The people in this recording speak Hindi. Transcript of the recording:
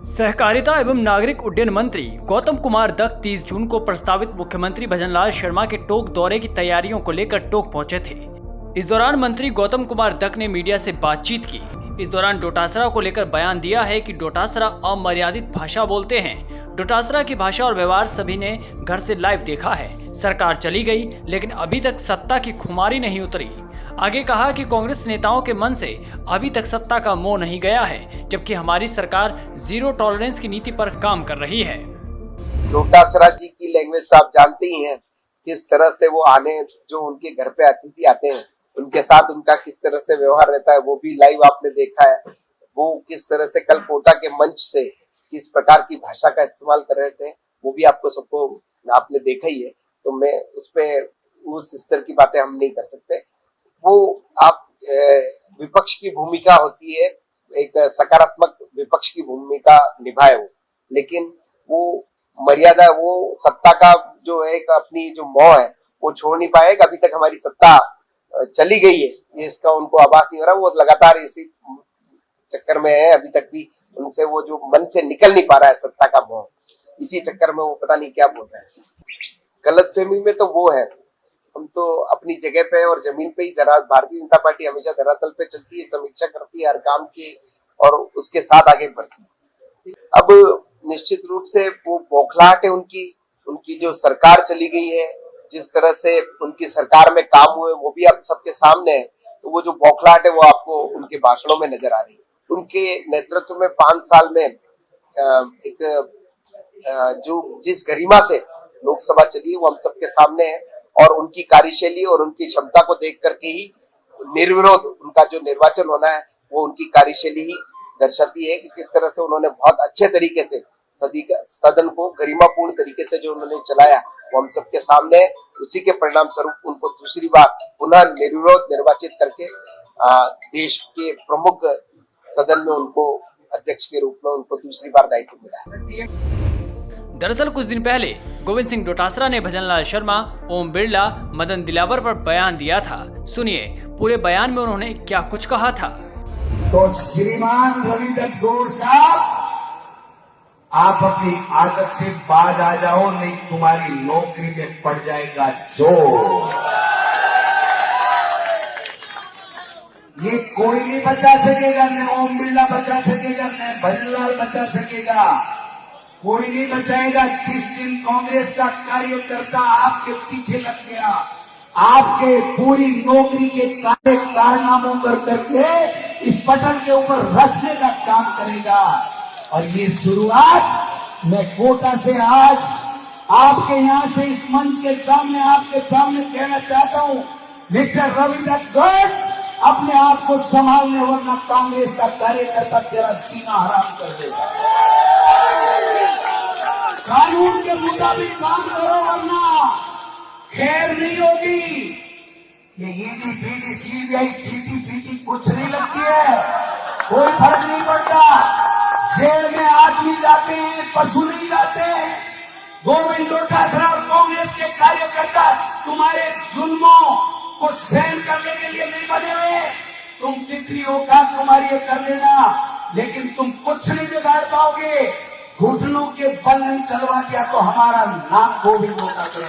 सहकारिता एवं नागरिक उड्डयन मंत्री गौतम कुमार दत्त 30 जून को प्रस्तावित मुख्यमंत्री भजनलाल शर्मा के टोंक दौरे की तैयारियों को लेकर टोंक पहुंचे थे। इस दौरान मंत्री गौतम कुमार दत्त ने मीडिया से बातचीत की। इस दौरान डोटासरा को लेकर बयान दिया है कि डोटासरा अमर्यादित भाषा बोलते हैं। डोटासरा की भाषा और व्यवहार सभी ने घर से लाइव देखा है। सरकार चली गई लेकिन अभी तक सत्ता की खुमारी नहीं उतरी। आगे कहा कि कांग्रेस नेताओं के मन से अभी तक सत्ता का मोह नहीं गया है, जबकि हमारी सरकार जीरो टॉलरेंस की नीति पर काम कर रही है। डोटासरा जी की लैंग्वेज आप जानते ही हैं, किस तरह से वो आने, जो उनके घर पे अतिथि आते हैं उनके साथ उनका किस तरह से व्यवहार रहता है, वो भी लाइव आपने देखा है। वो किस तरह से कल कोटा के मंच से किस प्रकार की भाषा का इस्तेमाल कर रहे थे, वो भी आपको सबको आपने देखा ही है। तो मैं उस स्तर की बातें हम नहीं कर सकते। वो आप विपक्ष की भूमिका होती है, एक सकारात्मक विपक्ष की भूमिका निभाए वो, लेकिन वो मर्यादा, वो सत्ता का जो है अपनी जो मोह है वो छोड़ नहीं पाए। अभी तक हमारी सत्ता चली गई है, ये इसका उनको आभास नहीं हो रहा। वो लगातार इसी चक्कर में है, अभी तक भी उनसे वो जो मन से निकल नहीं पा रहा है सत्ता का मोह, इसी चक्कर में वो पता नहीं क्या बोल रहे हैं। गलतफहमी में तो वो है, हम तो अपनी जगह पे और जमीन पे ही भारतीय जनता पार्टी हमेशा धरातल पे चलती है, समीक्षा करती है हर काम की और उसके साथ आगे बढ़ती है। अब निश्चित रूप से वो बौखलाहट है उनकी जो सरकार चली गई है, जिस तरह से उनकी सरकार में काम हुए वो भी आप सबके सामने है। तो वो जो बौखलाहट है वो आपको उनके भाषणों में नजर आ रही है। उनके नेतृत्व में 5 साल में जो जिस गरिमा से लोकसभा चली वो हम सबके सामने है, और उनकी कार्यशैली और उनकी क्षमता को देख करके ही निर्विरोध उनका जो निर्वाचन होना है वो उनकी कार्यशैली ही दर्शाती है कि किस तरह से उन्होंने बहुत अच्छे तरीके से सदन को गरिमापूर्ण तरीके से जो उन्होंने चलाया वो हम सबके सामने है। उसी के परिणाम स्वरूप उनको दूसरी बार पुनः निर्विरोध निर्वाचित करके देश के प्रमुख सदन में उनको अध्यक्ष के रूप में उनको दूसरी बार दायित्व मिला है। दरअसल कुछ दिन पहले गोविंद सिंह डोटासरा ने भजनलाल शर्मा, ओम बिरला, मदन दिलावर पर बयान दिया था। सुनिए पूरे बयान में उन्होंने क्या कुछ कहा था। तो श्रीमान रविदत्त गौर साहब, आप अपनी आदत से बाज आ जाओ, नहीं तुम्हारी नौकरी में पड़ जाएगा जोर। ये कोई नहीं बचा सकेगा, न ओम बिरला बचा सकेगा, न भजनलाल बचा सकेगा, कोई नहीं बचाएगा। जिस दिन कांग्रेस का कार्यकर्ता आपके पीछे लग गया, आपके पूरी नौकरी के कारनामों करके इस पटल के ऊपर रखने का काम करेगा। और ये शुरुआत मैं कोटा से आज आपके यहां से इस मंच के सामने आपके सामने कहना चाहता हूं, मिस्टर रविदत्त गौर, अपने आप को संभालने, वरना कांग्रेस का कार्यकर्ता तेरा सीना हराम कर देगा। कानून के मुताबिक काम करो, वरना खैर नहीं होगी। ये ईडी, पीडी, सीबीआई, चीटी पीटी कुछ नहीं लगती है, कोई फर्क नहीं पड़ता। जेल में आदमी जाते हैं, पशु नहीं जाते हैं। गोविंद डोटासरा और कांग्रेस के कार्यकर्ता तुम्हारे जुल्मों को सहन करने के लिए नहीं बने हुए। तुम कितनी औकात तुम्हारी कर लेना, लेकिन तुम कुछ नहीं बिगाड़ पाओगे। घुटनों के बल नहीं चलवा दिया तो हमारा नाम गोविंद डोटासरा।